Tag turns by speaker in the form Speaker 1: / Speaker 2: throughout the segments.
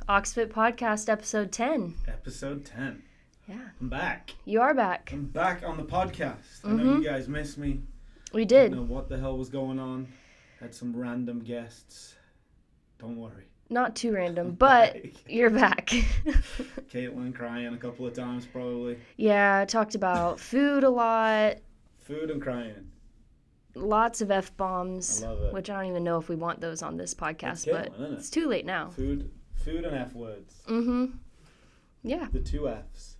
Speaker 1: OxFit Podcast, episode 10.
Speaker 2: Episode 10.
Speaker 1: Yeah.
Speaker 2: I'm back.
Speaker 1: You are back.
Speaker 2: I'm back on the podcast. I know you guys missed me.
Speaker 1: We did.
Speaker 2: Didn't know what the hell was going on. Had some random guests. Don't worry.
Speaker 1: Not too random, but you're back.
Speaker 2: Caitlin crying a couple of times probably.
Speaker 1: Yeah, talked about food a lot.
Speaker 2: Food and crying.
Speaker 1: Lots of F-bombs.
Speaker 2: I love it.
Speaker 1: Which I don't even know if we want those on this podcast,
Speaker 2: Caitlin,
Speaker 1: but
Speaker 2: isn't it?
Speaker 1: it's too late now.
Speaker 2: Food and F words.
Speaker 1: Yeah.
Speaker 2: The two Fs.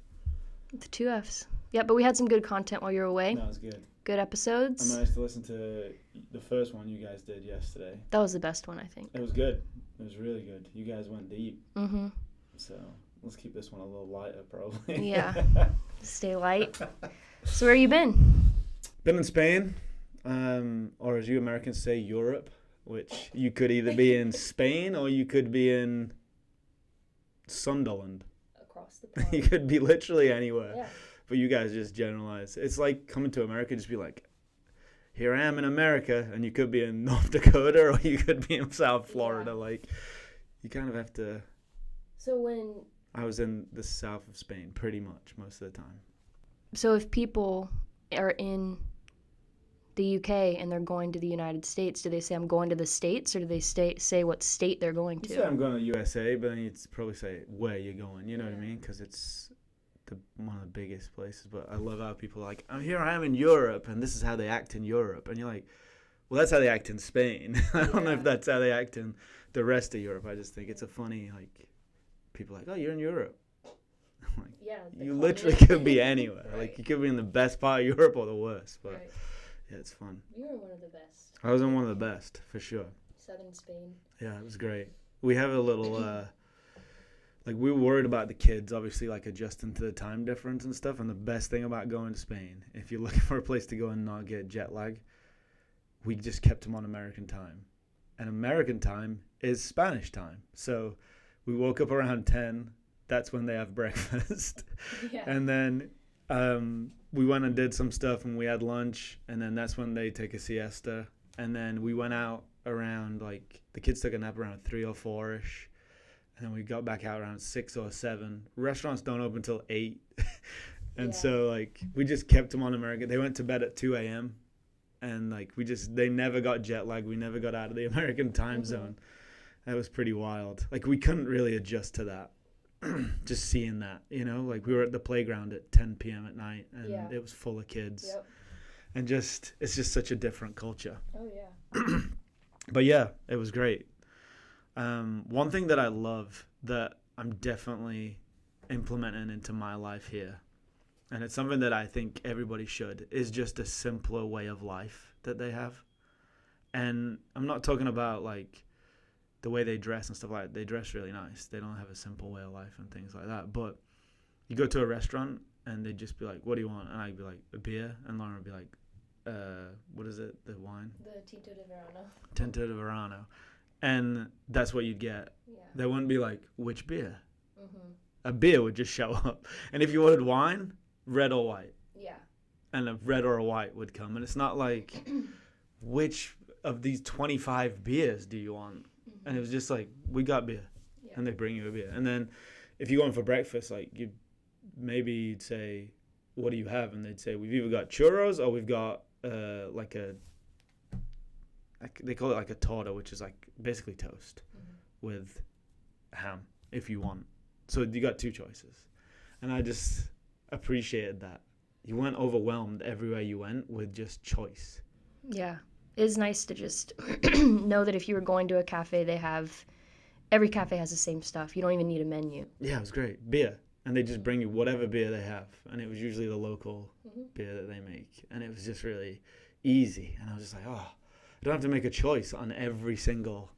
Speaker 1: The two Fs. Yeah, but we had some good content while you were away.
Speaker 2: That was good.
Speaker 1: Good episodes.
Speaker 2: I managed to listen to the first one you guys did yesterday.
Speaker 1: That was the best one, I think.
Speaker 2: It was good. It was really good. You guys went deep. So let's keep this one a little lighter probably.
Speaker 1: Yeah. Stay light. So where you been?
Speaker 2: Been in Spain, or as you Americans say, Europe, which you could either be in Spain or you could be in Sunderland.
Speaker 1: Across the pond.
Speaker 2: You could be literally anywhere.
Speaker 1: Yeah.
Speaker 2: But you guys just generalize. It's like coming to America, just be like, here I am in America, and you could be in North Dakota or you could be in South Florida.
Speaker 1: Yeah.
Speaker 2: Like, you kind of have to...
Speaker 1: So when...
Speaker 2: I was in the south of Spain pretty much most of the time.
Speaker 1: So if people are in the UK and they're going to the United States, do they say I'm going to the States, or do they say what state they're going
Speaker 2: You
Speaker 1: to?
Speaker 2: say I'm going to USA, but then you'd probably say where you're going. You know what I mean? Because it's one of the biggest places. But I love how people are like, oh, here I am in Europe, and this is how they act in Europe. And you're like, well, that's how they act in Spain. I don't know if that's how they act in the rest of Europe. I just think it's a funny, like, people are like, oh, you're in Europe. I'm like,
Speaker 1: Yeah,
Speaker 2: you literally could be anywhere.
Speaker 1: Right.
Speaker 2: Like, you could be in the best part of Europe or the worst. But
Speaker 1: Right.
Speaker 2: yeah, it's fun.
Speaker 1: You were one of the best.
Speaker 2: I was in one of the best, for sure.
Speaker 1: Southern Spain.
Speaker 2: Yeah, it was great. We have a little, like, we were worried about the kids, obviously, like, adjusting to the time difference and stuff. And the best thing about going to Spain, if you're looking for a place to go and not get jet lag, we just kept them on American time. And American time is Spanish time. So we woke up around 10. That's when they have breakfast.
Speaker 1: Yeah.
Speaker 2: And then we went and did some stuff, and we had lunch. And then that's when they take a siesta. And then we went out around, like, the kids took a nap around 3 or 4-ish. And then we got back out around 6 or 7. Restaurants don't open until 8. And so, like, we just kept them on America. They went to bed at 2 a.m. And, like, they never got jet lag. We never got out of the American time zone. That was pretty wild. Like, we couldn't really adjust to that. Just seeing that, you know? Like, we were at the playground at 10 p.m. at night, and it was full of kids.
Speaker 1: Yep.
Speaker 2: And it's just such a different culture.
Speaker 1: Oh, yeah.
Speaker 2: But, yeah, it was great. One thing that I love that I'm definitely implementing into my life here, and it's something that I think everybody should, is just a simpler way of life that they have. And I'm not talking about, like, the way they dress and stuff like that. They dress really nice. They don't have a simple way of life and things like that. But you go to a restaurant, and they'd just be like, what do you want? And I'd be like, a beer. And Lauren would be like, what is it, the wine?
Speaker 1: The Tinto de Verano.
Speaker 2: Tinto de Verano. And that's what you'd get.
Speaker 1: Yeah.
Speaker 2: They wouldn't be like, which beer? A beer would just show up. And if you ordered wine, red or white.
Speaker 1: Yeah.
Speaker 2: And a red or a white would come. And it's not like, which of these 25 beers do you want? And it was just like, we got beer. Yeah. And they bring you a beer. And then if you go in for breakfast, like, you'd say, what do you have? And they'd say, we've either got churros or we've got they call it like a torta, which is like basically toast with ham if you want. So you got two choices. And I just appreciated that. You weren't overwhelmed everywhere you went with just choice.
Speaker 1: Yeah. It is nice to just know that if you were going to a cafe, every cafe has the same stuff. You don't even need a menu.
Speaker 2: Yeah, it was great. Beer. And they just bring you whatever beer they have. And it was usually the local beer that they make. And it was just really easy. And I was just like, oh, I don't have to make a choice on every single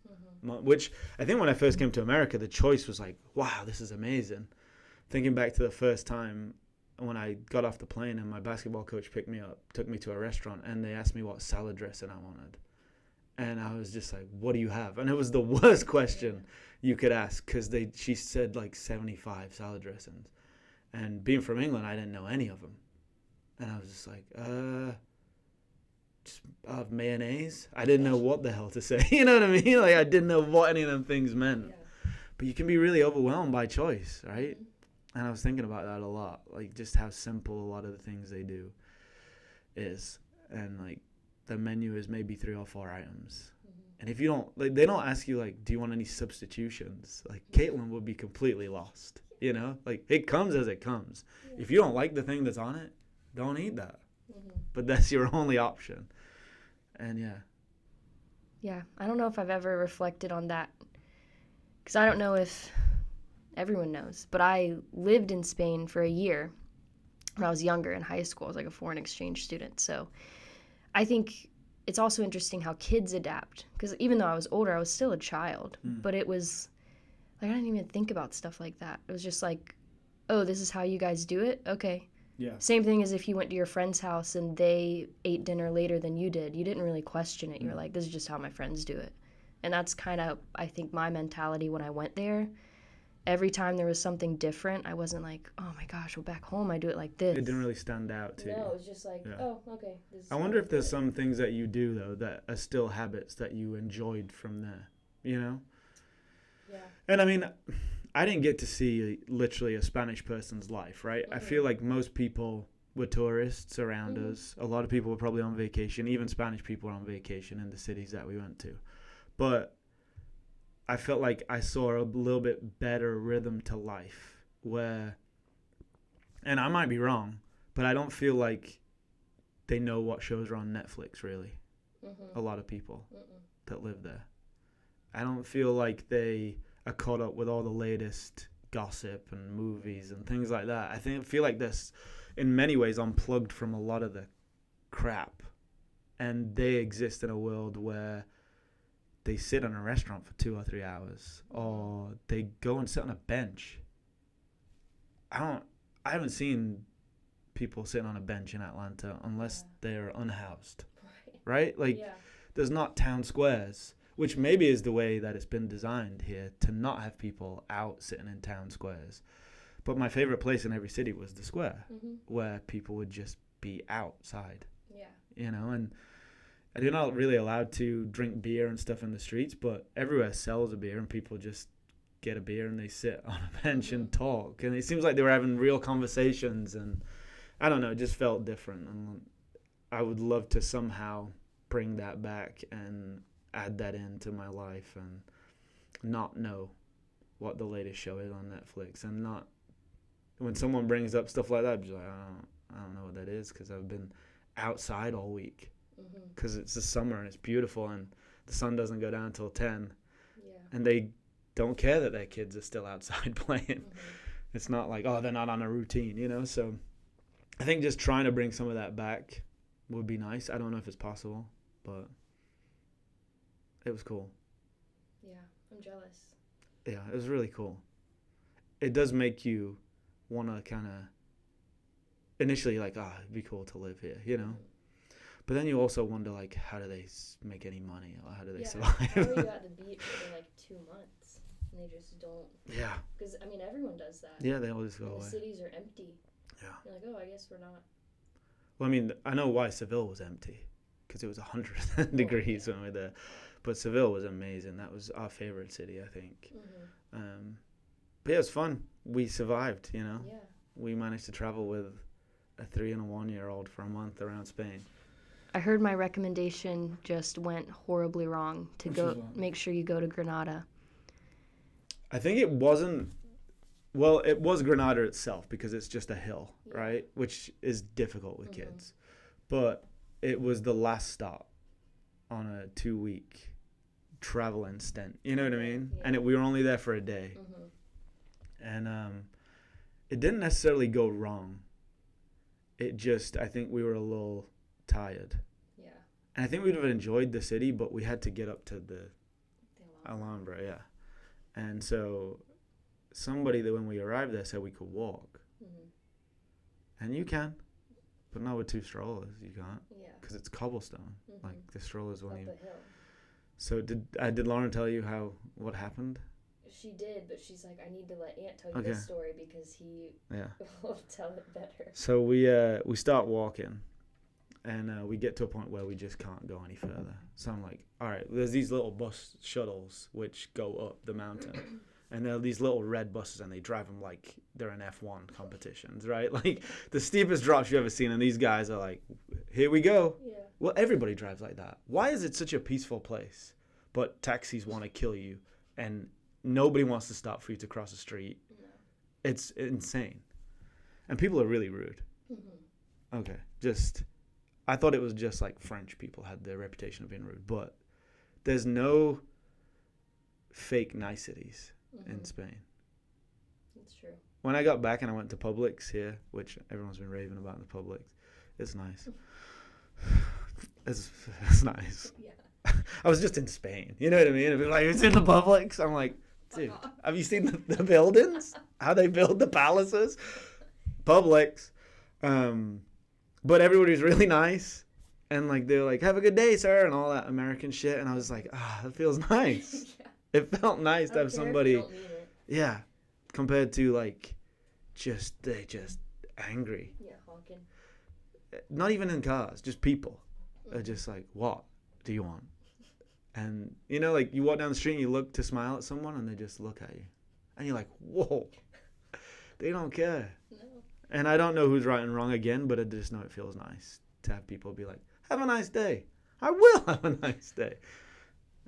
Speaker 2: which I think when I first came to America, the choice was like, wow, this is amazing. Thinking back to the first time when I got off the plane and my basketball coach picked me up, took me to a restaurant, and they asked me what salad dressing I wanted. And I was just like, what do you have? And it was the worst question you could ask, because she said like 75 salad dressings. And being from England, I didn't know any of them. And I was just like, just have mayonnaise. I didn't know what the hell to say. You know what I mean? Like, I didn't know what any of them things meant. Yeah. But you can be really overwhelmed by choice, right?
Speaker 1: Mm-hmm.
Speaker 2: And I was thinking about that a lot, like just how simple a lot of the things they do is. And like the menu is maybe 3 or 4 items. And if you don't, like, they don't ask you, like, do you want any substitutions? Like, Caitlin would be completely lost, you know? Like, it comes as it comes. Yeah. If you don't like the thing that's on it, don't eat that. Mm-hmm. But that's your only option. And, yeah.
Speaker 1: Yeah, I don't know if I've ever reflected on that. Because I don't know if everyone knows. But I lived in Spain for a year when I was younger in high school. I was like a foreign exchange student. So I think it's also interesting how kids adapt, because even though I was older, I was still a child, but it was like I didn't even think about stuff like that. It was just like, oh, this is how you guys do it? Okay.
Speaker 2: Yeah.
Speaker 1: Same thing as if you went to your friend's house and they ate dinner later than you did. You didn't really question it. You're like, this is just how my friends do it. And that's kind of, I think, my mentality when I went there. Every time there was something different, I wasn't like, oh my gosh, well, back home I do it like this.
Speaker 2: It didn't really stand out to you.
Speaker 1: No, it was just like, oh, okay.
Speaker 2: I wonder if there's some things that you do, though, that are still habits that you enjoyed from there, you know?
Speaker 1: Yeah.
Speaker 2: And I mean, I didn't get to see literally a Spanish person's life, right? Mm-hmm. I feel like most people were tourists around us. A lot of people were probably on vacation. Even Spanish people were on vacation in the cities that we went to. But I felt like I saw a little bit better rhythm to life where, and I might be wrong, but I don't feel like they know what shows are on Netflix, really. A lot of people that live there. I don't feel like they are caught up with all the latest gossip and movies and things like that. I feel like this, in many ways, unplugged from a lot of the crap. And they exist in a world where they sit in a restaurant for 2 or 3 hours, or they go and sit on a bench. I haven't seen people sitting on a bench in Atlanta unless they're unhoused, right? Like, there's not town squares, which maybe is the way that it's been designed here, to not have people out sitting in town squares. But my favorite place in every city was the square, where people would just be outside, you know, and you're not really allowed to drink beer and stuff in the streets, but everywhere sells a beer and people just get a beer and they sit on a bench and talk. And it seems like they were having real conversations, and I don't know, it just felt different. And I would love to somehow bring that back and add that into my life and not know what the latest show is on Netflix. And not, when someone brings up stuff like that, I'd be like, I don't know what that is, because I've been outside all week. Because it's the summer and it's beautiful and the sun doesn't go down until 10. And they don't care that their kids are still outside playing. It's not like, oh, they're not on a routine, you know? So I think just trying to bring some of that back would be nice. I don't know if it's possible, but it was cool.
Speaker 1: Yeah, I'm jealous.
Speaker 2: Yeah, it was really cool. It does make you want to kind of initially like, it'd be cool to live here, you know? But then you also wonder, like, how do they make any money, or how do they survive?
Speaker 1: How are you at the beach for like 2 months and they just don't?
Speaker 2: Yeah.
Speaker 1: Because I mean, everyone does that.
Speaker 2: Yeah, they always go away.
Speaker 1: The cities are empty.
Speaker 2: Yeah.
Speaker 1: You're like, oh, I guess we're not.
Speaker 2: Well, I mean, I know why Seville was empty, because it was 100 degrees when we were there. But Seville was amazing. That was our favorite city, I think. But yeah, it was fun. We survived, you know.
Speaker 1: Yeah.
Speaker 2: We managed to travel with a 3 and a 1-year-old for a month around Spain.
Speaker 1: I heard my recommendation just went horribly wrong to go. Make sure you go to Granada.
Speaker 2: I think it wasn't. Well, it was Granada itself, because it's just a hill, right? Which is difficult with kids. But it was the last stop on a 2-week traveling stint. You know what I mean? Yeah. And we were only there for a day. And it didn't necessarily go wrong. It just, I think we were a little tired. Yeah. And I think we would have enjoyed the city, but we had to get up to the Alhambra, And so somebody that when we arrived there said we could walk. And you can, but not with 2 strollers. You can't. Yeah. Because it's cobblestone. Like the strollers won't even. So did Lauren tell you what happened?
Speaker 1: She did, but she's like, I need to let Aunt tell you this story because he will tell it better.
Speaker 2: So we start walking. And we get to a point where we just can't go any further. So I'm like, all right, there's these little bus shuttles which go up the mountain. And they're these little red buses, and they drive them like they're in F1 competitions, right? Like the steepest drops you've ever seen, and these guys are like, here we go.
Speaker 1: Yeah.
Speaker 2: Well, everybody drives like that. Why is it such a peaceful place, but taxis want to kill you, and nobody wants to stop for you to cross the street?
Speaker 1: No.
Speaker 2: It's insane. And people are really rude.
Speaker 1: Mm-hmm.
Speaker 2: Okay, I thought it was just like French people had the reputation of being rude, but there's no fake niceties in Spain.
Speaker 1: That's true.
Speaker 2: When I got back and I went to Publix here, which everyone's been raving about in the Publix, it's nice. It's nice.
Speaker 1: Yeah.
Speaker 2: I was just in Spain, you know what I mean? It'd be like, it's in the Publix. I'm like, dude, have you seen the buildings? How they build the palaces? Publix. But everybody's really nice. And like they're like, have a good day, sir, and all that American shit. And I was like, that feels nice.
Speaker 1: Yeah.
Speaker 2: It felt nice to have somebody.
Speaker 1: Don't mean it.
Speaker 2: Yeah. Compared to like they're just angry.
Speaker 1: Yeah, honking.
Speaker 2: Not even in cars, just people are just like, what do you want? And you know, like you walk down the street and you look to smile at someone and they just look at you. And you're like, whoa. They don't care.
Speaker 1: No.
Speaker 2: And I don't know who's right and wrong again, but I just know it feels nice to have people be like, have a nice day. I will have a nice day.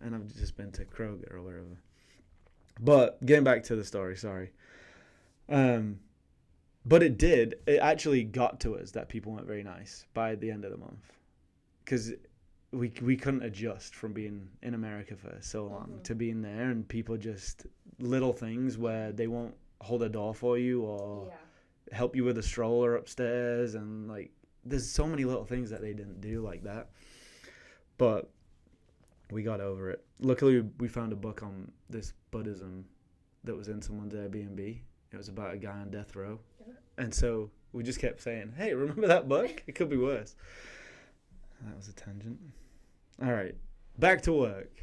Speaker 2: And I've just been to Kroger or wherever. But getting back to the story, sorry. But it actually got to us that people weren't very nice by the end of the month. Because we couldn't adjust from being in America for so long to being there, and people just little things where they won't hold a door for you or help you with a stroller upstairs, and like there's so many little things that they didn't do like that. But we got over it. Luckily, we found a book on this Buddhism that was in someone's Airbnb. It was about a guy on death row. And so we just kept saying, hey, remember that book? It could be worse. That was a tangent. All right. Back to work.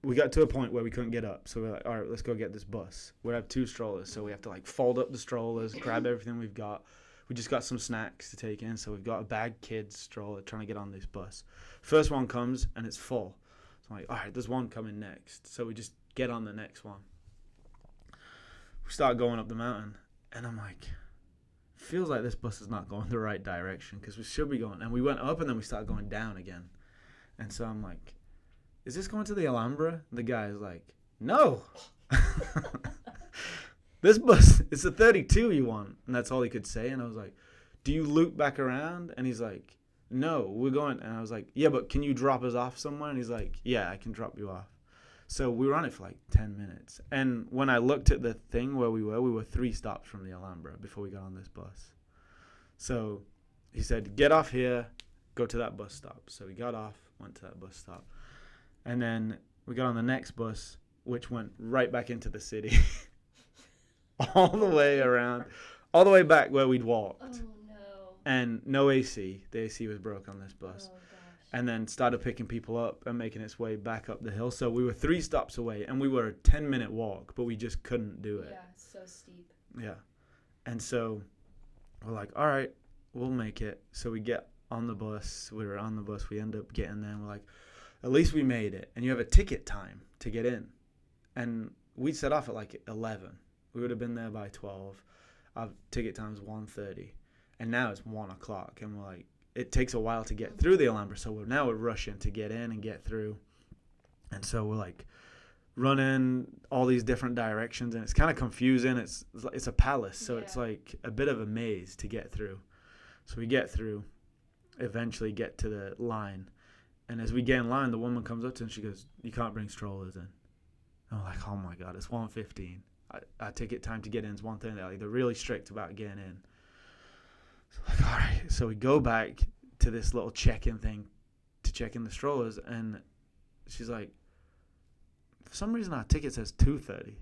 Speaker 2: We got to a point where we couldn't get up. So we're like, all right, let's go get this bus. We have 2 strollers. So we have to like fold up the strollers, grab everything we've got. We just got some snacks to take in. So we've got a bag kids stroller trying to get on this bus. First one comes and it's full. So I'm like, all right, there's one coming next. So we just get on the next one. We start going up the mountain. And I'm like, feels like this bus is not going the right direction because we should be going. And we went up and then we started going down again. And so I'm like, is this going to the Alhambra? The guy is like, no. This bus, it's a 32 you want. And that's all he could say. And I was like, do you loop back around? And he's like, no, we're going. And I was like, yeah, but can you drop us off somewhere? And he's like, yeah, I can drop you off. So we were on it for like 10 minutes. And when I looked at the thing where we were 3 stops from the Alhambra before we got on this bus. So he said, get off here, go to that bus stop. So we got off, went to that bus stop. And then we got on the next bus, which went right back into the city. All the way around, all the way back where we'd walked.
Speaker 1: Oh, no.
Speaker 2: And no AC. The AC was broke on this bus.
Speaker 1: Oh, gosh.
Speaker 2: And then started picking people up and making its way back up the hill. So we were 3 stops away, and we were a 10-minute walk, but we just couldn't do it.
Speaker 1: Yeah, it's so steep.
Speaker 2: Yeah. And so we're like, all right, we'll make it. So we get on the bus. We were on the bus. We end up getting there, and we're like, at least we made it. And you have a ticket time to get in. And we set off at like 11. We would have been there by 12. Our ticket time's 1:30. And now it's 1 o'clock. And we're like, it takes a while to get through the Alhambra. So we're rushing to get in and get through. And so we're like running all these different directions. And it's kind of confusing. It's a palace. So it's like a bit of a maze to get through. So we get through, eventually get to the line. And as we get in line, the woman comes up to us and she goes, you can't bring strollers in. And we're like, oh my God, it's 1:15. Our ticket time to get in is 1:30. Like, they're really strict about getting in. So like, all right. So we go back to this little check-in thing to check in the strollers, and she's like, for some reason our ticket says 2:30.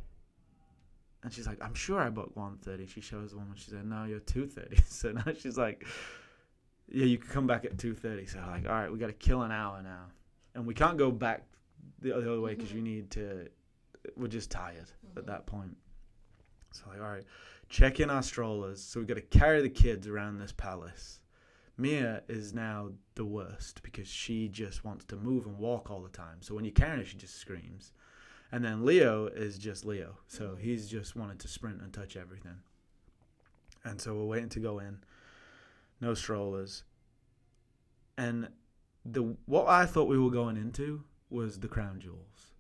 Speaker 2: And she's like, I'm sure I booked 1:30. She shows the woman. She said, no, you're 2:30. So now she's like, yeah, you can come back at 2:30. So like, all right, we got to kill an hour now. And we can't go back the other way because we're just tired at that point. So like, all right, check in our strollers. So we got to carry the kids around this palace. Mia is now the worst because she just wants to move and walk all the time. So when you're carrying her, she just screams. And then Leo is just Leo. So he's just wanted to sprint and touch everything. And so we're waiting to go in. No strollers. And what I thought we were going into was the crown jewels.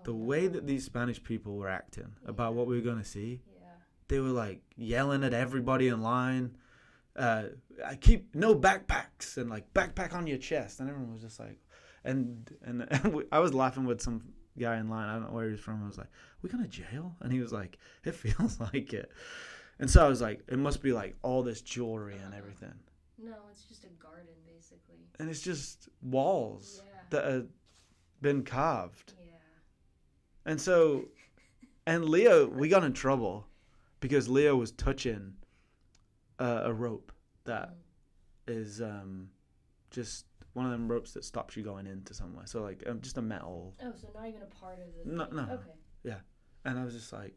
Speaker 2: The way that these Spanish people were acting about what we were going to see, they were like yelling at everybody in line. I keep no backpacks and like backpack on your chest. And everyone was just like, and I was laughing with some guy in line. I don't know where he was from. I was like, we going to jail? And he was like, it feels like it. And so I was like, it must be like all this jewelry and everything.
Speaker 1: No, it's just a garden, basically.
Speaker 2: And it's just walls that have been carved.
Speaker 1: Yeah.
Speaker 2: And so, and Leo, we got in trouble because Leo was touching a rope that is just one of them ropes that stops you going into somewhere. So like just a metal.
Speaker 1: Oh, so not even a part of the
Speaker 2: No.
Speaker 1: Okay.
Speaker 2: Yeah. And I was just like,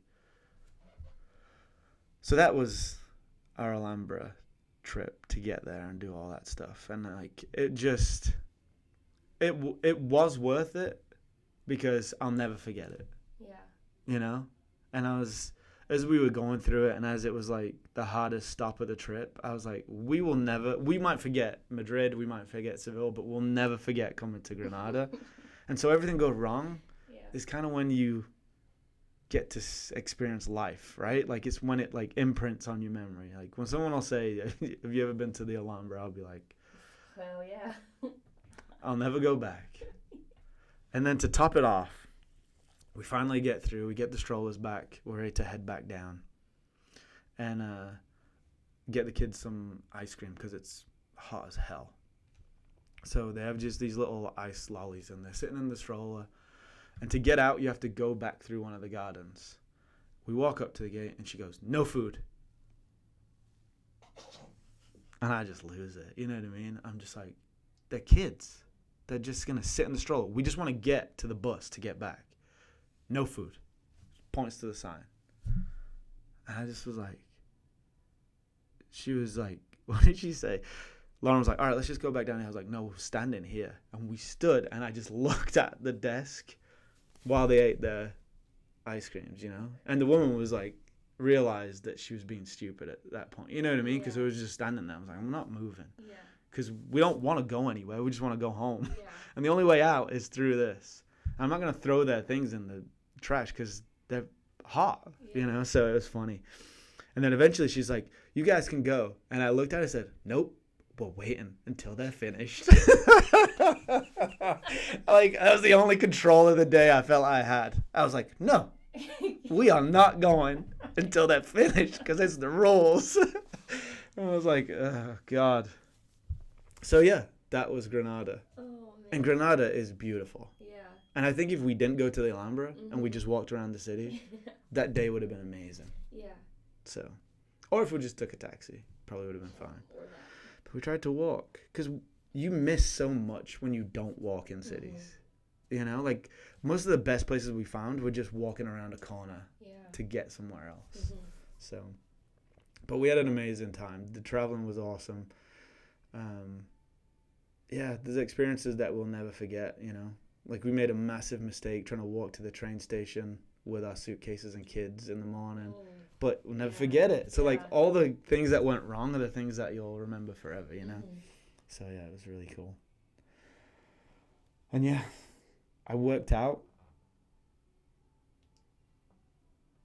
Speaker 2: so that was our Alhambra trip to get there and do all that stuff. And like, it was worth it because I'll never forget it. Yeah. You know? And as we were going through it and as it was like the hardest stop of the trip, I was like, we might forget Madrid, we might forget Seville, but we'll never forget coming to Granada. And so everything goes wrong is kind of when you get to experience life, right? Like it's when it like imprints on your memory. Like when someone will say, have you ever been to the Alhambra? I'll be like,
Speaker 1: well, yeah.
Speaker 2: I'll never go back. And then to top it off, we finally get through. We get the strollers back. We're ready to head back down and get the kids some ice cream because it's hot as hell. So they have just these little ice lollies and they're sitting in the stroller. And to get out, you have to go back through one of the gardens. We walk up to the gate and she goes, no food. And I just lose it. You know what I mean? I'm just like, they're kids. They're just going to sit in the stroller. We just want to get to the bus to get back. No food. Points to the sign. And I just was like, she was like, what did she say? Lauren was like, all right, let's just go back down here. I was like, no, we're standing here. And we stood and I just looked at the desk while they ate their ice creams, you know? And the woman was like, realized that she was being stupid at that point. You know what I mean? Because it was just standing there. I was like, I'm not moving. Yeah. Because we don't want to go anywhere. We just want to go home. Yeah. And the only way out is through this. I'm not going to throw their things in the trash because they're hot, you know? So it was funny. And then eventually she's like, you guys can go. And I looked at her and said, nope, we're waiting until they're finished. Like, that was the only control of the day I felt I had. I was like, no, we are not going until they're finished because it's the rules. And I was like, oh, God. So, yeah, that was Granada. Oh, man. And Granada is beautiful. Yeah. And I think if we didn't go to the Alhambra and we just walked around the city, that day would have been amazing. Yeah. So, or if we just took a taxi, probably would have been fine. But we tried to walk because you miss so much when you don't walk in cities. You know, like most of the best places we found were just walking around a corner to get somewhere else. So, but we had an amazing time. The traveling was awesome. Yeah, there's experiences that we'll never forget, you know. Like we made a massive mistake trying to walk to the train station with our suitcases and kids in the morning. But we'll never forget it. So, like, all the things that went wrong are the things that you'll remember forever, you know? So, yeah, it was really cool. And, yeah, I worked out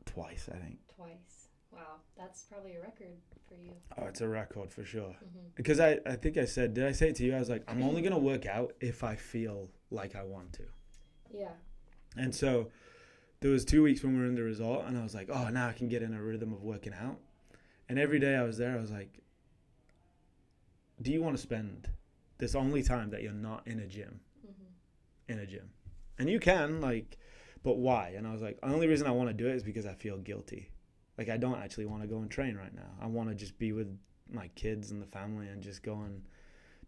Speaker 2: twice, I think.
Speaker 1: Twice. Wow. That's probably a record for you.
Speaker 2: Oh, it's a record for sure. Because I think I said, did I say it to you? I was like, I'm only going to work out if I feel like I want to. Yeah. And so there was 2 weeks when we were in the resort, and I was like, oh, now I can get in a rhythm of working out. And every day I was there, I was like, do you want to spend this only time that you're not in a gym? In a gym. And you can, like, but why? And I was like, the only reason I want to do it is because I feel guilty. Like, I don't actually want to go and train right now. I want to just be with my kids and the family and just go and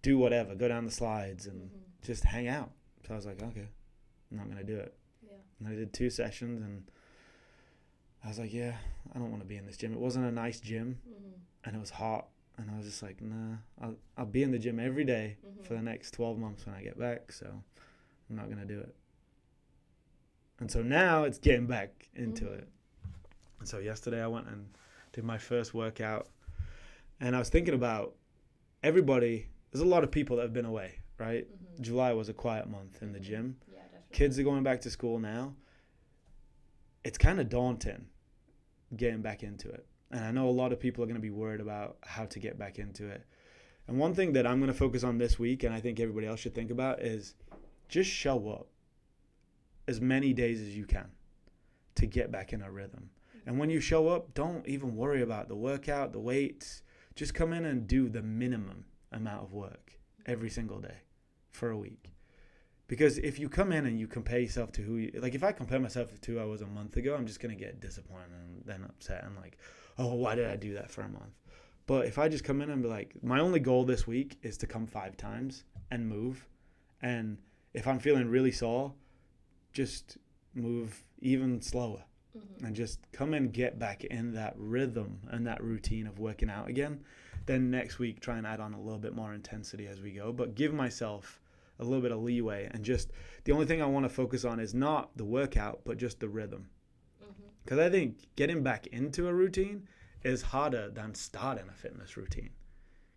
Speaker 2: do whatever, go down the slides and just hang out. So I was like, okay, I'm not going to do it. And I did 2 sessions, and I was like, yeah, I don't want to be in this gym. It wasn't a nice gym, and it was hot, and I was just like, nah, I'll be in the gym every day for the next 12 months when I get back, so I'm not going to do it. And so now it's getting back into it. And so yesterday I went and did my first workout. And I was thinking about everybody. There's a lot of people that have been away, right? July was a quiet month in the gym.
Speaker 1: Yeah, definitely.
Speaker 2: Kids are going back to school now. It's kind of daunting getting back into it. And I know a lot of people are going to be worried about how to get back into it. And one thing that I'm going to focus on this week, and I think everybody else should think about, is just show up as many days as you can to get back in a rhythm. And when you show up, don't even worry about the workout, the weights. Just come in and do the minimum amount of work every single day for a week. Because if you come in and you compare yourself to like if I compare myself to who I was a month ago, I'm just going to get disappointed and then upset and like, oh, why did I do that for a month? But if I just come in and be like, my only goal this week is to come 5 times and move. And if I'm feeling really sore, just move even slower and just come and get back in that rhythm and that routine of working out again. Then next week, try and add on a little bit more intensity as we go, but give myself a little bit of leeway. And just the only thing I want to focus on is not the workout, but just the rhythm. Because I think getting back into a routine is harder than starting a fitness routine.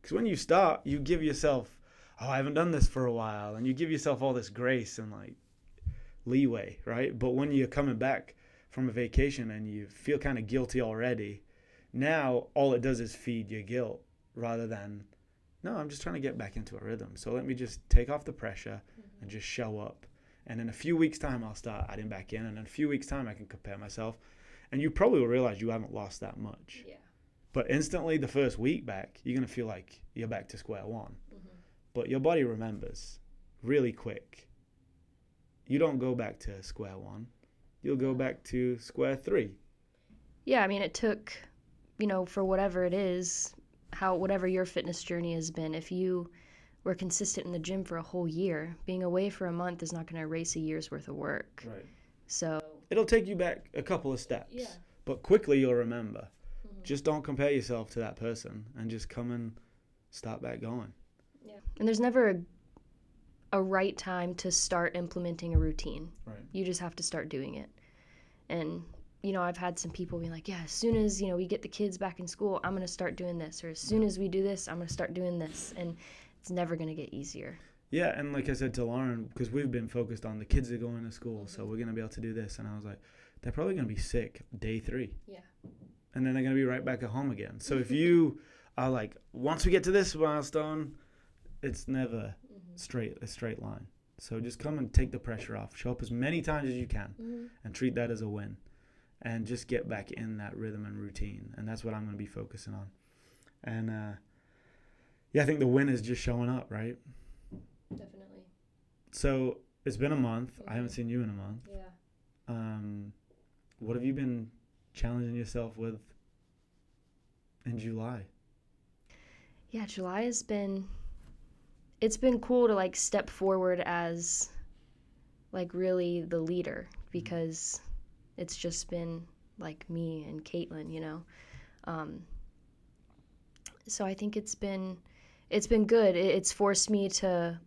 Speaker 2: Because when you start, you give yourself, oh, I haven't done this for a while. And you give yourself all this grace and like leeway, right? But when you're coming back from a vacation and you feel kind of guilty already, now all it does is feed your guilt rather than, no, I'm just trying to get back into a rhythm. So let me just take off the pressure and just show up. And in a few weeks' time, I'll start adding back in. And in a few weeks' time, I can compare myself. And you probably will realize you haven't lost that much.
Speaker 1: Yeah.
Speaker 2: But instantly, the first week back, you're going to feel like you're back to square one. But your body remembers really quick. You don't go back to square one. You'll go back to square 3.
Speaker 1: Yeah, I mean, it took, for whatever it is, whatever your fitness journey has been, if you were consistent in the gym for a whole year, being away for a month is not going to erase a year's worth of work.
Speaker 2: Right.
Speaker 1: So
Speaker 2: it'll take you back a couple of steps. Yeah. But quickly you'll remember. Just don't compare yourself to that person and just come and start back going.
Speaker 1: Yeah. And there's never a right time to start implementing a routine.
Speaker 2: Right.
Speaker 1: You just have to start doing it. And I've had some people be like, yeah, as soon as, we get the kids back in school, I'm going to start doing this. Or as soon as we do this, I'm going to start doing this. And it's never going to get easier.
Speaker 2: Yeah, and like I said to Lauren, because we've been focused on the kids are going to school, so we're going to be able to do this. And I was like, they're probably going to be sick day 3.
Speaker 1: Yeah.
Speaker 2: And then they're going to be right back at home again. So if you are like, once we get to this milestone, it's never a straight line. So just come and take the pressure off. Show up as many times as you can and treat that as a win. And just get back in that rhythm and routine. And that's what I'm going to be focusing on. And, I think the win is just showing up, right?
Speaker 1: Definitely.
Speaker 2: So it's been a month. I haven't seen you in a month.
Speaker 1: Yeah.
Speaker 2: What have you been challenging yourself with in July?
Speaker 1: Yeah, July has been... It's been cool to, step forward as, really the leader. Because... it's just been me and Caitlin, So I think it's been good. It's forced me to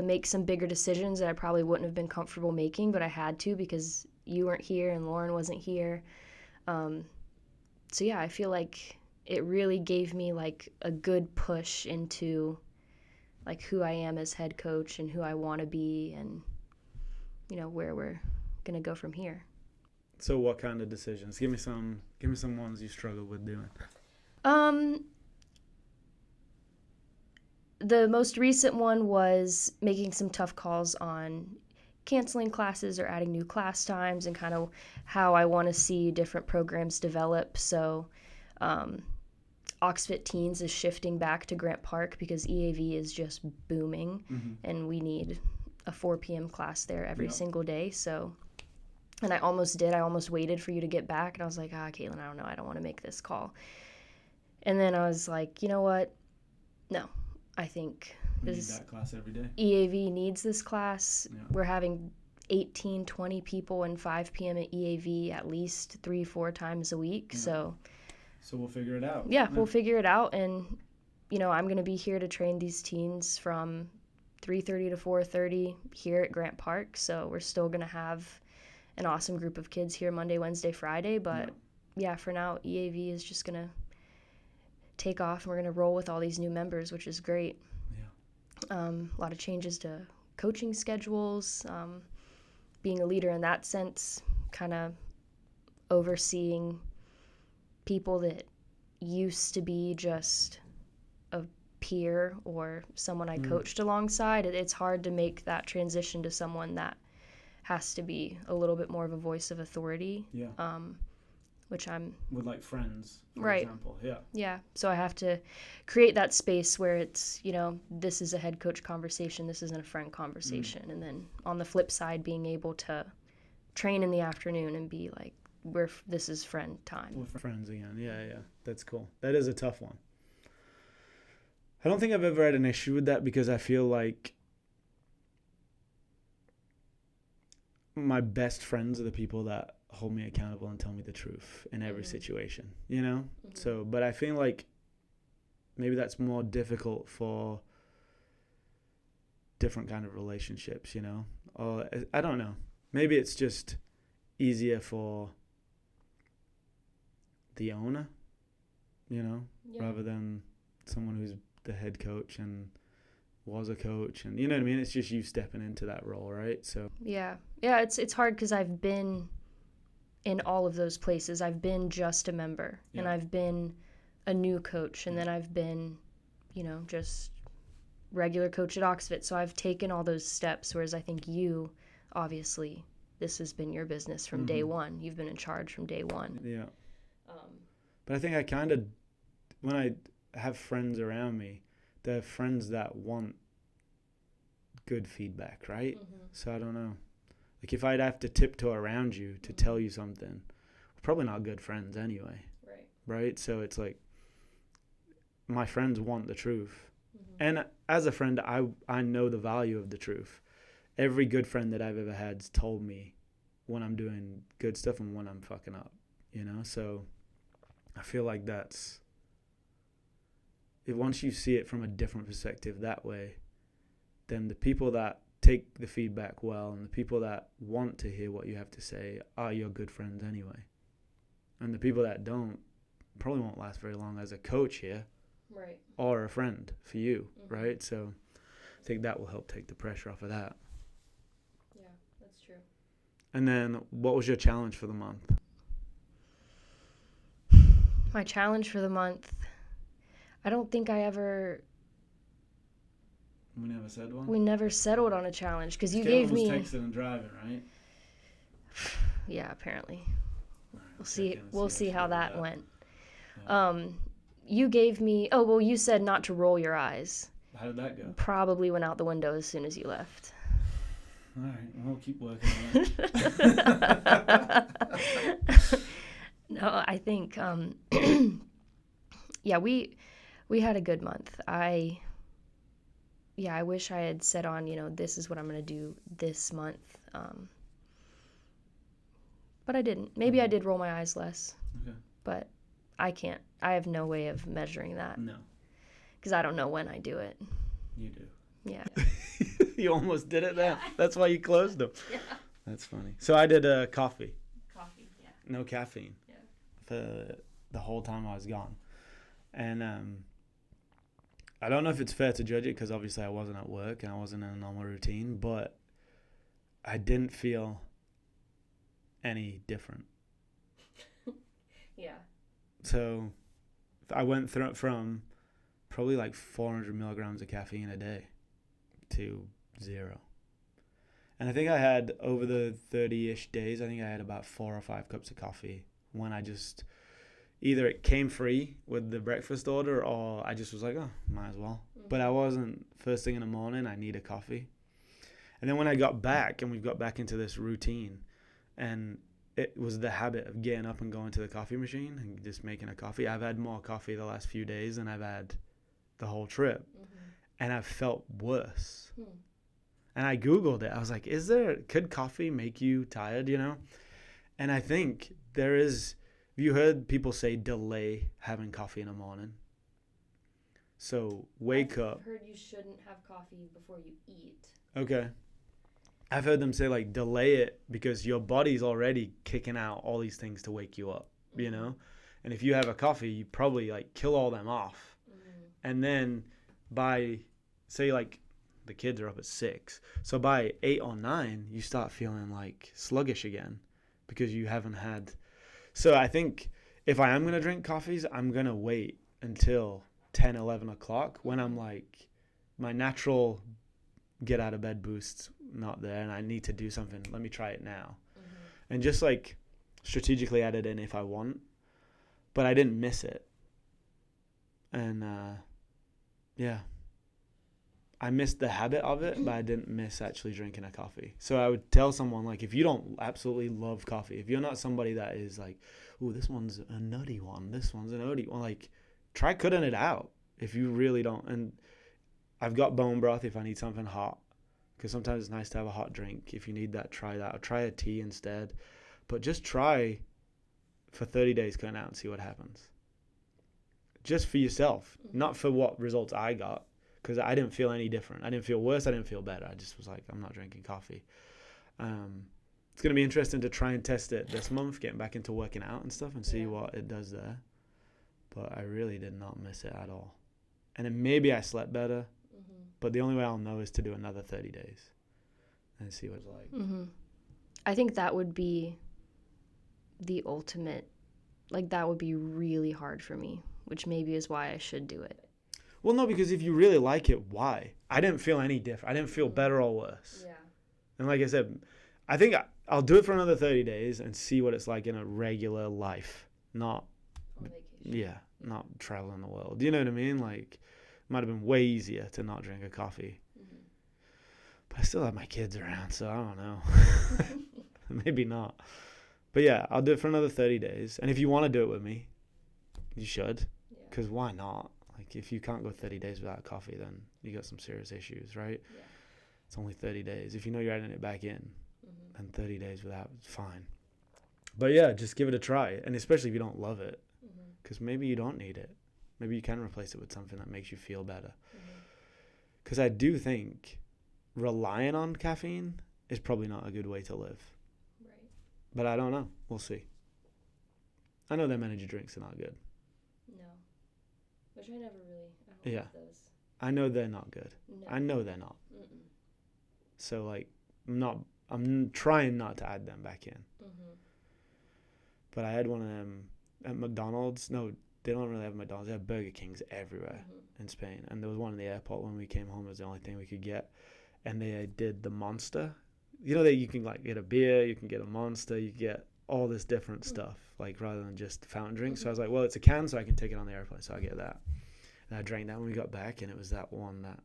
Speaker 1: make some bigger decisions that I probably wouldn't have been comfortable making, but I had to because you weren't here and Lauren wasn't here. So yeah, I feel like it really gave me a good push into who I am as head coach and who I want to be and where we're gonna go from here.
Speaker 2: So what kind of decisions? Give me some ones you struggled with doing.
Speaker 1: The most recent one was making some tough calls on canceling classes or adding new class times and kind of how I want to see different programs develop. So OxFit Teens is shifting back to Grant Park because EAV is just booming and we need a 4 p.m. class there every single day. So... And I almost did. I almost waited for you to get back. And I was like, Caitlin, I don't know. I don't want to make this call. And then I was like, you know what? No. I think
Speaker 2: we need that class every day.
Speaker 1: EAV needs this class. Yeah. We're having 18, 20 people in 5 p.m. at EAV at least 3-4 times a week. Yeah. So
Speaker 2: we'll figure it out.
Speaker 1: Yeah, we'll figure it out. And, I'm going to be here to train these teens from 3:30 to 4:30 here at Grant Park. So we're still going to have an awesome group of kids here Monday, Wednesday, Friday. But yeah, for now, EAV is just going to take off, and we're going to roll with all these new members, which is great. A lot of changes to coaching schedules, being a leader in that sense, kind of overseeing people that used to be just a peer or someone I coached alongside. It's hard to make that transition to someone that has to be a little bit more of a voice of authority. Which I'm
Speaker 2: with like friends, for example.
Speaker 1: Yeah. So I have to create that space where it's, this is a head coach conversation, this isn't a friend conversation. And then on the flip side, being able to train in the afternoon and be like, this is friend time.
Speaker 2: We're friends again. Yeah. That's cool. That is a tough one. I don't think I've ever had an issue with that, because I feel like my best friends are the people that hold me accountable and tell me the truth in every situation, So, but I feel like maybe that's more difficult for different kind of relationships, or I don't know. Maybe it's just easier for the owner, rather than someone who's the head coach and was a coach, and you know what I mean? It's just you stepping into that role, right? So
Speaker 1: yeah, it's hard because I've been in all of those places. I've been just a member, and I've been a new coach, and then I've been, just regular coach at OxFit. So I've taken all those steps, whereas I think you, obviously, this has been your business from day one. You've been in charge from day one.
Speaker 2: Yeah. But I think I kind of, when I have friends around me, they're friends that want good feedback, right? So I don't know. Like if I'd have to tiptoe around you to tell you something, we're probably not good friends anyway. Right? So it's like my friends want the truth. And as a friend, I know the value of the truth. Every good friend that I've ever had's told me when I'm doing good stuff and when I'm fucking up, So I feel like once you see it from a different perspective that way, then the people that take the feedback well and the people that want to hear what you have to say are your good friends anyway. And the people that don't probably won't last very long as a coach here,
Speaker 1: right,
Speaker 2: or a friend for you, right? So I think that will help take the pressure off of that.
Speaker 1: Yeah, that's true.
Speaker 2: And then what was your challenge for the month?
Speaker 1: My challenge for the month, I don't think I ever...
Speaker 2: We never said one?
Speaker 1: We never settled on a challenge, because you gave me...
Speaker 2: Caleb was texting and driving, right?
Speaker 1: Yeah, apparently.
Speaker 2: Right,
Speaker 1: We'll see how that went.
Speaker 2: Yeah.
Speaker 1: You gave me... Oh, well, you said not to roll your eyes.
Speaker 2: How did that go?
Speaker 1: Probably went out the window as soon as you left.
Speaker 2: All right, we'll keep working on it.
Speaker 1: No, I think... yeah, we had a good month. I wish I had set on, this is what I'm going to do this month. But I didn't. Maybe I did roll my eyes less.
Speaker 2: Okay.
Speaker 1: But I can't. I have no way of measuring that.
Speaker 2: No.
Speaker 1: Because I don't know when I do it.
Speaker 2: You do.
Speaker 1: Yeah.
Speaker 2: You almost did it then. That's why you closed them.
Speaker 1: Yeah.
Speaker 2: That's funny. So I did coffee.
Speaker 1: Coffee, yeah.
Speaker 2: No caffeine.
Speaker 1: Yeah.
Speaker 2: For the whole time I was gone. And I don't know if it's fair to judge it because obviously I wasn't at work and I wasn't in a normal routine, but I didn't feel any different.
Speaker 1: Yeah.
Speaker 2: So I went through from probably like 400 milligrams of caffeine a day to 0. And I think I had, over the 30-ish days, I think I had about 4 or 5 cups of coffee when I just, either it came free with the breakfast order or I just was like, oh, might as well. Mm-hmm. But I wasn't, first thing in the morning, I need a coffee. And then when I got back and we got back into this routine, and it was the habit of getting up and going to the coffee machine and just making a coffee. I've had more coffee the last few days than I've had the whole trip. Mm-hmm. And I've felt worse. And I Googled it. I was like, could coffee make you tired, And I think there is, have you heard people say delay having coffee in the morning? So wake up.
Speaker 1: I've heard you shouldn't have coffee before you eat.
Speaker 2: Okay. I've heard them say like delay it because your body's already kicking out all these things to wake you up, you know? And if you have a coffee, you probably like kill all them off. And then by, say like the kids are up at 6. So by 8 or 9, you start feeling like sluggish again because you haven't had. So I think if I am going to drink coffees, I'm going to wait until 10, 11 o'clock when I'm like, my natural get out of bed boost's not there and I need to do something. Let me try it now. And just like strategically add it in if I want. But I didn't miss it. And yeah. I missed the habit of it, but I didn't miss actually drinking a coffee. So I would tell someone, like, if you don't absolutely love coffee, if you're not somebody that is like, ooh, this one's a nutty one, this one's an oaty one, like, try cutting it out if you really don't. And I've got bone broth if I need something hot, because sometimes it's nice to have a hot drink. If you need that, try that. Or try a tea instead. But just try for 30 days cutting out and see what happens. Just for yourself, not for what results I got. Because I didn't feel any different. I didn't feel worse. I didn't feel better. I just was like, I'm not drinking coffee. It's going to be interesting to try and test it this month, getting back into working out and stuff and see what it does there. But I really did not miss it at all. And then maybe I slept better. But the only way I'll know is to do another 30 days and see what it's like.
Speaker 1: I think that would be the ultimate. Like, that would be really hard for me, which maybe is why I should do it.
Speaker 2: Well, no, because if you really like it, why? I didn't feel any different. I didn't feel better or worse.
Speaker 1: Yeah.
Speaker 2: And like I said, I think I'll do it for another 30 days and see what it's like in a regular life. Not,
Speaker 1: on vacation.
Speaker 2: Not traveling the world. You know what I mean? Like, it might have been way easier to not drink a coffee. But I still have my kids around, so I don't know. Maybe not. But yeah, I'll do it for another 30 days. And if you want to do it with me, you should. Because why not? Like, if you can't go 30 days without coffee, then you got some serious issues, right? Yeah. It's only 30 days. If you know you're adding it back in, then 30 days without, it's fine. But yeah, just give it a try. And especially if you don't love it, because maybe you don't need it. Maybe you can replace it with something that makes you feel better. Because I do think relying on caffeine is probably not a good way to live. Right. But I don't know. We'll see. I know them energy drinks are not good.
Speaker 1: Which I never really, I don't like those.
Speaker 2: I know they're not good.
Speaker 1: No.
Speaker 2: I know they're not. So, like, I'm trying not to add them back in. But I had one of them at McDonald's. No, they don't really have McDonald's. They have Burger Kings everywhere in Spain. And there was one in the airport when we came home. It was the only thing we could get. And they did the Monster. You know that you can, like, get a beer, you can get a Monster, you get all this different stuff, like, rather than just fountain drinks. So I was like, well, it's a can, so I can take it on the airplane, so I get that. And I drank that when we got back, and it was that one, that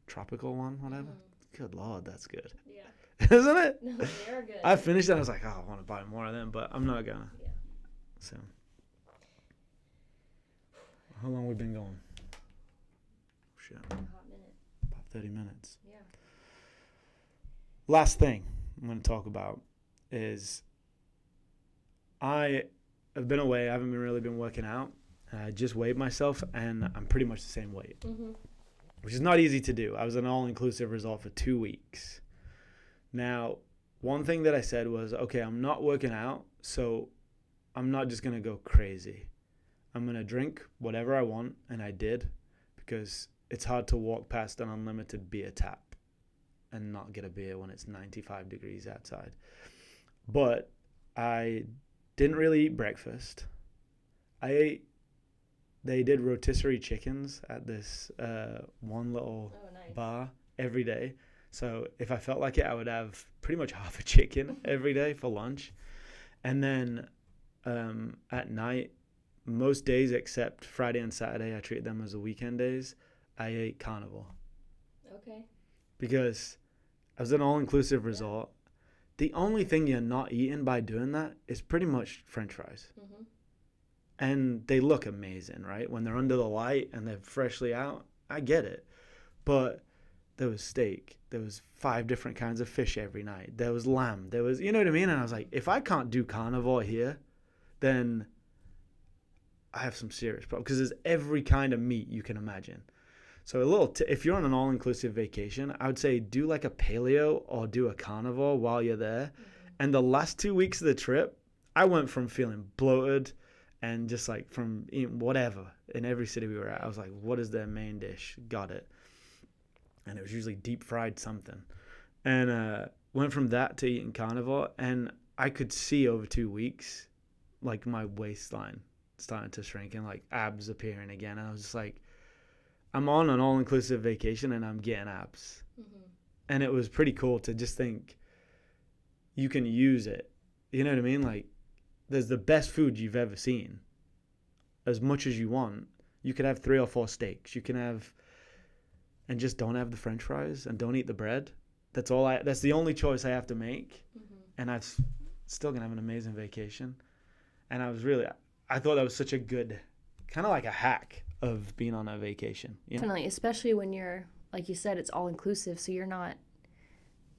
Speaker 2: tropical one, whatever. Good Lord, that's good. Yeah. Isn't it?
Speaker 1: No, they are good.
Speaker 2: I finished that, I was like, oh, I want to buy more of them, but I'm not gonna. Yeah. So. How long we been going? Shit.
Speaker 1: A hot minute.
Speaker 2: About 30 minutes.
Speaker 1: Yeah.
Speaker 2: Last thing I'm going to talk about is I have been away. I haven't really been working out. I just weighed myself, and I'm pretty much the same weight, which is not easy to do. I was an all-inclusive result for 2 weeks. Now, one thing that I said was, okay, I'm not working out, so I'm not just going to go crazy. I'm going to drink whatever I want, and I did, because it's hard to walk past an unlimited beer tap and not get a beer when it's 95 degrees outside. But I didn't really eat breakfast. They did rotisserie chickens at this one little bar every day. So if I felt like it, I would have pretty much half a chicken every day for lunch. And then at night, most days except Friday and Saturday, I treat them as the weekend days, I ate carnivore.
Speaker 1: Okay.
Speaker 2: Because I was an all-inclusive resort. The only thing you're not eating by doing that is pretty much French fries. And they look amazing, right? When they're under the light and they're freshly out, I get it. But there was steak. There was 5 different kinds of fish every night. There was lamb. There was, you know what I mean? And I was like, if I can't do carnivore here, then I have some serious problems. Because there's every kind of meat you can imagine. So if you're on an all-inclusive vacation, I would say do like a paleo or do a carnivore while you're there. And the last 2 weeks of the trip, I went from feeling bloated and just like from eating whatever in every city we were at. I was like, what is their main dish? Got it. And it was usually deep fried something. And went from that to eating carnivore. And I could see over 2 weeks, like my waistline starting to shrink and like abs appearing again. And I was just like, I'm on an all-inclusive vacation and I'm getting abs. And it was pretty cool to just think you can use it. You know what I mean? Like, there's the best food you've ever seen. As much as you want. You could have 3 or 4 steaks. You can have, and just don't have the French fries and don't eat the bread. That's the only choice I have to make. And I'm still going to have an amazing vacation. And I thought that was such a good, kind of like a hack of being on a vacation. You know?
Speaker 1: Definitely, especially when you're, like you said, it's all inclusive, so you're not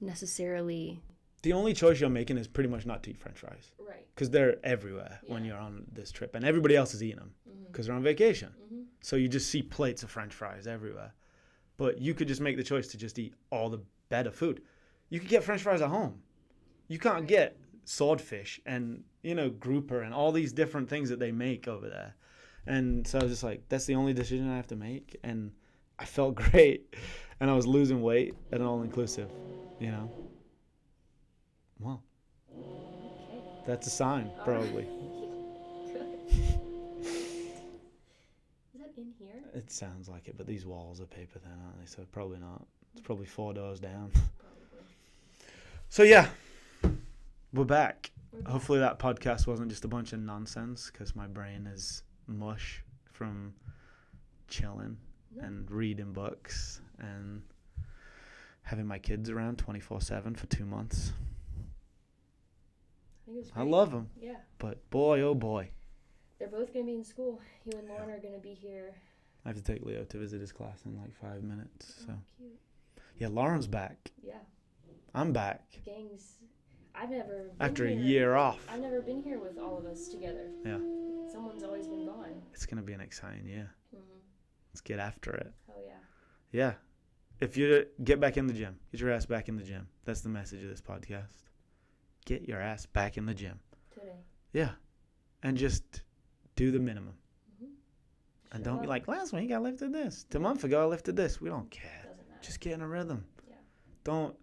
Speaker 1: necessarily...
Speaker 2: The only choice you're making is pretty much not to eat French fries.
Speaker 1: Right.
Speaker 2: Because they're everywhere when you're on this trip. And everybody else is eating them because they're on vacation. So you just see plates of French fries everywhere. But you could just make the choice to just eat all the better food. You could get French fries at home. You can't get swordfish and, grouper and all these different things that they make over there. And so I was just like, that's the only decision I have to make. And I felt great. And I was losing weight at an all-inclusive, Well, that's a sign, probably.
Speaker 1: Is that in here?
Speaker 2: It sounds like it, but these walls are paper thin, aren't they? So probably not. It's probably 4 doors down. So yeah, we're back. Hopefully that podcast wasn't just a bunch of nonsense because my brain is mush from chilling and reading books and having my kids around 24/7 for 2 months. I love them.
Speaker 1: Yeah.
Speaker 2: But boy, oh boy.
Speaker 1: They're both going to be in school. You and Lauren are going to be here.
Speaker 2: I have to take Leo to visit his class in like 5 minutes. So
Speaker 1: Cute.
Speaker 2: yeah, Lauren's back.
Speaker 1: Yeah.
Speaker 2: I'm back.
Speaker 1: Gangs. I've never been
Speaker 2: After
Speaker 1: here.
Speaker 2: a year off.
Speaker 1: I've never been here with all of us together.
Speaker 2: Yeah.
Speaker 1: Someone's always been gone.
Speaker 2: It's going to be an exciting year. Let's get after it.
Speaker 1: Oh, yeah.
Speaker 2: Yeah. If you get back in the gym, get your ass back in the gym. That's the message of this podcast. Get your ass back in the gym.
Speaker 1: Today.
Speaker 2: Yeah. And just do the minimum. And don't be like, last week I lifted this. 2 months ago I lifted this. We don't care.
Speaker 1: Doesn't matter.
Speaker 2: Just get in a rhythm.
Speaker 1: Yeah.
Speaker 2: Don't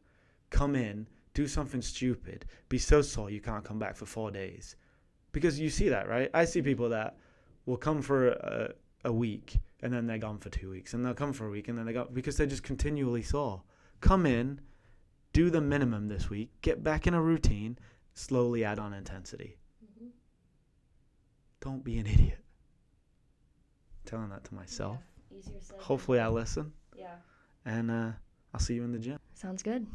Speaker 2: come in, do something stupid, be so sore you can't come back for 4 days. Because you see that, right? I see people that will come for a week and then they're gone for 2 weeks. And they'll come for a week and then they go because they're just continually sore. Come in, do the minimum this week, get back in a routine, slowly add on intensity. Don't be an idiot. I'm telling that to myself.
Speaker 1: Yeah. Easier said.
Speaker 2: Hopefully I listen.
Speaker 1: Yeah.
Speaker 2: And I'll see you in the gym.
Speaker 1: Sounds good.